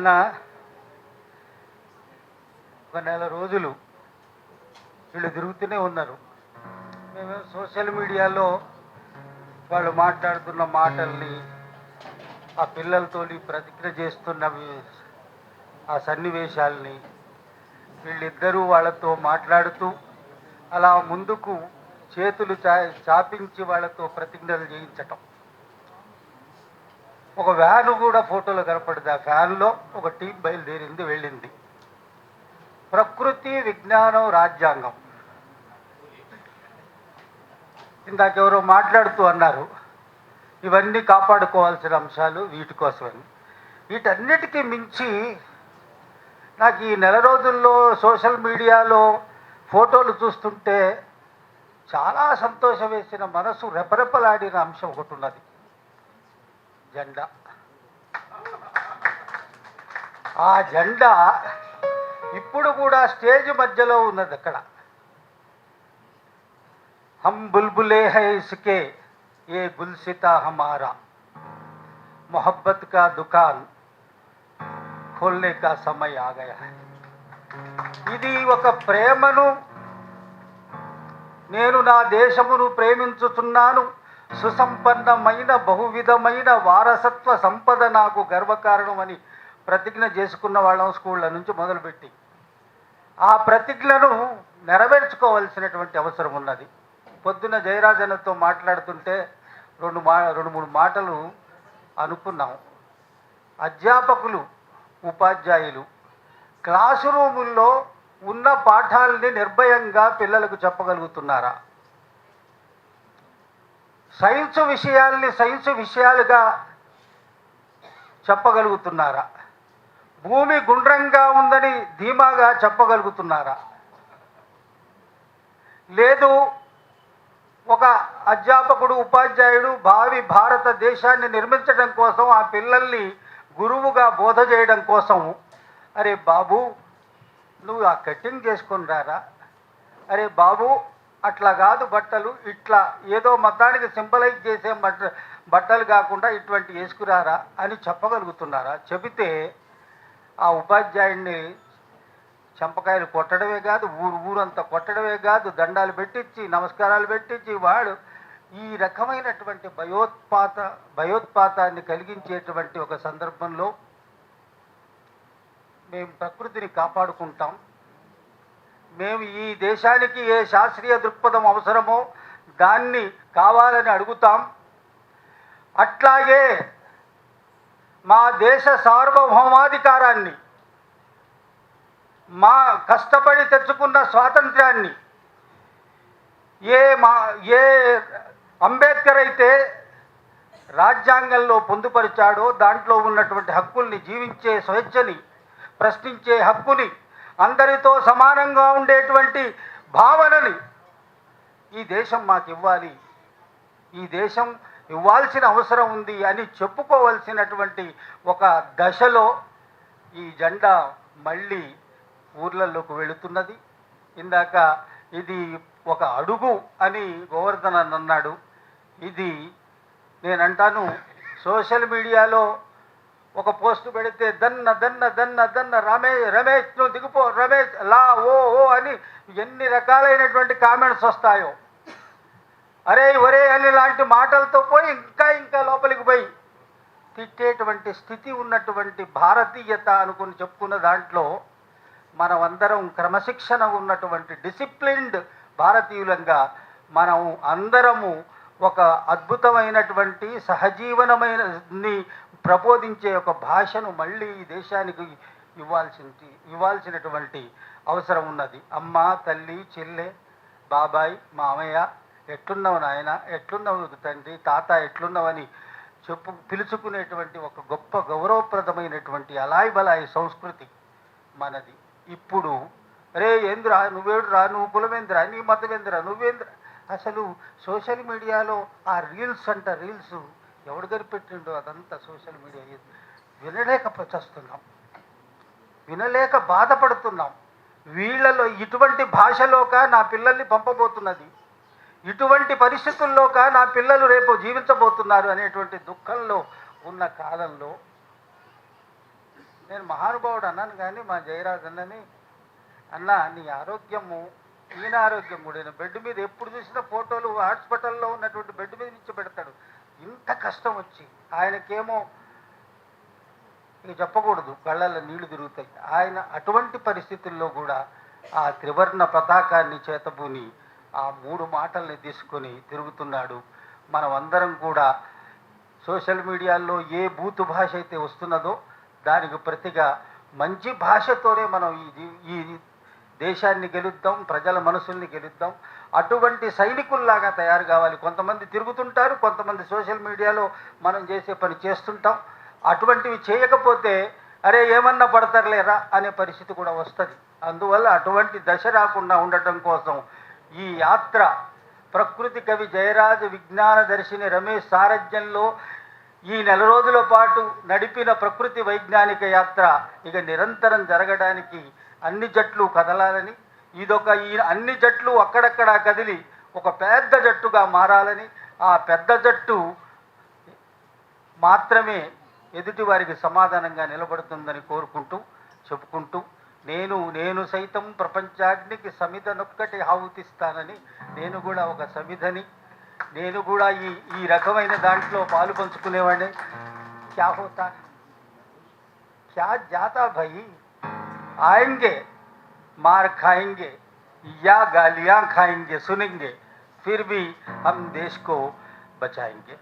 మొన్న ఒక నెల రోజులు వీళ్ళు తిరుగుతూనే ఉన్నారు. మేము సోషల్ మీడియాలో వాళ్ళు మాట్లాడుతున్న మాటల్ని, ఆ పిల్లలతోని ప్రతిజ్ఞ చేస్తున్న ఆ సన్నివేశాల్ని, వీళ్ళిద్దరూ వాళ్ళతో మాట్లాడుతూ అలా ముందుకు చేతులు చాపించి వాళ్ళతో ప్రతిజ్ఞలు చేయించటం. ఒక వ్యాను కూడా ఫోటోలో కనపడింది. ఆ వ్యాన్లో ఒక టీం బయలుదేరింది, వెళ్ళింది. ప్రకృతి, విజ్ఞానం, రాజ్యాంగం. ఇందాకెవరో మాట్లాడుతూ అన్నారు, ఇవన్నీ కాపాడుకోవాల్సిన అంశాలు వీటి కోసమని. వీటన్నిటికీ మించి నాకు ఈ నెల రోజుల్లో సోషల్ మీడియాలో ఫోటోలు చూస్తుంటే చాలా సంతోషం వేసిన, మనసు రెపరెపలాడిన అంశం ఒకటి ఉన్నది. జెండా. ఆ జెండా ఇప్పుడు కూడా స్టేజ్ మధ్యలో ఉన్నది. అక్కడ హమ్ బుల్బులే హై ఇస్కే ఏ గుల్సితా హమారా, మొహబ్బత్ కా దుకాన్ ఖోల్నే కా సమయ ఆ గయా. ఇది ఒక ప్రేమను, నేను నా దేశమును ప్రేమించుతున్నాను, సుసంపన్నమైన బహువిధమైన వారసత్వ సంపద నాకు గర్వకారణం అని ప్రతిజ్ఞ చేసుకున్న వాళ్ళం స్కూళ్ళ నుంచి మొదలుపెట్టి. ఆ ప్రతిజ్ఞను నెరవేర్చుకోవాల్సినటువంటి అవసరం ఉన్నది. పొద్దున జయరాజనతో మాట్లాడుతుంటే రెండు మూడు మాటలు అనుకున్నాం. అధ్యాపకులు, ఉపాధ్యాయులు క్లాసు రూముల్లో ఉన్న పాఠాలని నిర్భయంగా పిల్లలకు చెప్పగలుగుతున్నారా? సైన్స్ విషయాల్ని సైన్స్ విషయాలుగా చెప్పగలుగుతున్నారా? భూమి గుండ్రంగా ఉందని ధీమాగా చెప్పగలుగుతున్నారా? లేదు, ఒక అధ్యాపకుడు, ఉపాధ్యాయుడు భావి భారతదేశాన్ని నిర్మించడం కోసం, ఆ పిల్లల్ని గురువుగా బోధ చేయడం కోసం, అరే బాబు నువ్వు ఆ కటింగ్ చేసుకొని రారా, అరే బాబు అట్లా కాదు బట్టలు, ఇట్లా ఏదో మతానికి సింబలైజ్ చేసే బట్టలు కాకుండా ఇటువంటి వేసుకురారా అని చెప్పగలుగుతున్నారా? చెబితే ఆ ఉపాధ్యాయుడిని చంపకాయలు కొట్టడమే కాదు, ఊరంతా కొట్టడమే కాదు, దండాలు పెట్టించి నమస్కారాలు పెట్టించి వాడు ఈ రకమైనటువంటి భయోత్పాతాన్ని కలిగించేటువంటి ఒక సందర్భంలో మేము ప్రకృతిని కాపాడుకుంటాం. మేము ఈ దేశానికి ఏ శాస్త్రీయ దృక్పథం అవసరమో దాన్ని కావాలని అడుగుతాం. అట్లాగే మా దేశ సార్వభౌమాధికారాన్ని, మా కష్టపడి తెచ్చుకున్న స్వాతంత్ర్యాన్ని ఏ అంబేద్కర్ అయితే రాజ్యాంగంలో పొందుపరిచాడో దాంట్లో ఉన్నటువంటి హక్కుల్ని, జీవించే స్వేచ్ఛని, ప్రశ్నించే హక్కుని, అందరితో సమానంగా ఉండేటువంటి భావనని ఈ దేశం మాకు ఇవ్వాలి, ఈ దేశం ఇవ్వాల్సిన అవసరం ఉంది అని చెప్పుకోవాల్సినటువంటి ఒక దశలో ఈ జెండా మళ్ళీ ఊర్లలోకి వెళుతున్నది. ఇందాక ఇది ఒక అడుగు అని గోవర్ధన్ అన్నాడు. ఇది నేనంటాను, సోషల్ మీడియాలో ఒక పోస్ట్ పెడితే దన్న దన్న దన్న దన్న రమేష్ నువ్వు దిగిపో, రమేష్ లా ఓ ఓ అని ఎన్ని రకాలైనటువంటి కామెంట్స్ వస్తాయో. అరే ఒరే అని లాంటి మాటలతో పోయి ఇంకా లోపలికి పోయి తిట్టేటువంటి స్థితి ఉన్నటువంటి భారతీయత అనుకుని చెప్పుకున్న దాంట్లో మనం అందరం క్రమశిక్షణ ఉన్నటువంటి డిసిప్లిన్డ్ భారతీయులంగా మనం అందరము ఒక అద్భుతమైనటువంటి సహజీవనమైనని ప్రబోధించే ఒక భాషను మళ్ళీ ఈ దేశానికి ఇవ్వాల్సినటువంటి అవసరం ఉన్నది. అమ్మ, తల్లి, చెల్లె, బాబాయ్, మామయ్య, ఎట్లున్నావు నాయన, ఎట్లున్నావు తండ్రి, తాత, ఎట్లున్నావని పిలుచుకునేటువంటి ఒక గొప్ప గౌరవప్రదమైనటువంటి అలాయి బలాయి సంస్కృతి మనది. ఇప్పుడు రే ఏంద్రా, నువ్వేడురా, నువ్వు కులమేంద్రా, నీ మతమేంద్రా, నువ్వేంద్రా. అసలు సోషల్ మీడియాలో ఆ రీల్స్ రీల్స్ ఎవడు కనిపెట్టిండో అదంతా సోషల్ మీడియా. వినలేక చస్తున్నాం, వినలేక బాధపడుతున్నాం. వీళ్ళలో ఇటువంటి భాషలోక నా పిల్లల్ని పంపబోతున్నది, ఇటువంటి పరిస్థితుల్లోక నా పిల్లలు రేపు జీవించబోతున్నారు అనేటువంటి దుఃఖంలో ఉన్న కాలంలో నేను మహానుభావుడు అన్నాను కానీ మా జయరాజ్ అన్నని, అన్న నీ ఆరోగ్యము ఈయన ఆరోగ్యం కూడా, ఈయన బెడ్ మీద ఎప్పుడు చూసినా ఫోటోలు హాస్పిటల్లో ఉన్నటువంటి బెడ్ మీద నుంచి పెడతాడు. ఇంత కష్టం వచ్చి ఆయనకేమో ఇక చెప్పకూడదు, కళ్ళల్లో నీళ్లు తిరుగుతాయి. ఆయన అటువంటి పరిస్థితుల్లో కూడా ఆ త్రివర్ణ పతాకాన్ని చేతబూని ఆ 3 మాటల్ని తీసుకొని తిరుగుతున్నాడు. మనం అందరం కూడా సోషల్ మీడియాలో ఏ బూతు భాష అయితే వస్తున్నదో దానికి ప్రతిగా మంచి భాషతోనే మనం ఈ దేశాన్ని గెలుద్దాం, ప్రజల మనసుల్ని గెలుద్దాం. అటువంటి సైనికుల్లాగా తయారు కావాలి. కొంతమంది తిరుగుతుంటారు, కొంతమంది సోషల్ మీడియాలో మనం చేసే పని చేస్తుంటాం. అటువంటివి చేయకపోతే అరే ఏమన్నా పడతారులేరా అనే పరిస్థితి కూడా వస్తుంది. అందువల్ల అటువంటి దశ రాకుండా ఉండటం కోసం ఈ యాత్ర ప్రకృతి కవి జయరాజు విజ్ఞాన దర్శిని రమేష్ సారథ్యంలో ఈ 4 రోజుల పాటు నడిపిన ప్రకృతి వైజ్ఞానిక యాత్ర ఇక నిరంతరం జరగడానికి అన్ని జట్లు కదలాలని, ఈ అన్ని జట్లు అక్కడక్కడ కదిలి ఒక పెద్ద జట్టుగా మారాలని, ఆ పెద్ద జట్టు మాత్రమే ఎదుటి వారికి సమాధానంగా నిలబడుతుందని కోరుకుంటూ చెప్పుకుంటూ నేను సైతం ప్రపంచాగ్నికి సమిధనొక్కటి ఆహుతిస్తానని, నేను కూడా ఒక సమిధని, నేను కూడా ఈ రకమైన దాంట్లో పాలు పంచుకునేవాడిని. క్యా హోతా క్యా జాతా భయ్, आएंगे मार खाएंगे या गालियां खाएंगे, सुनेंगे फिर भी हम देश को बचाएंगे.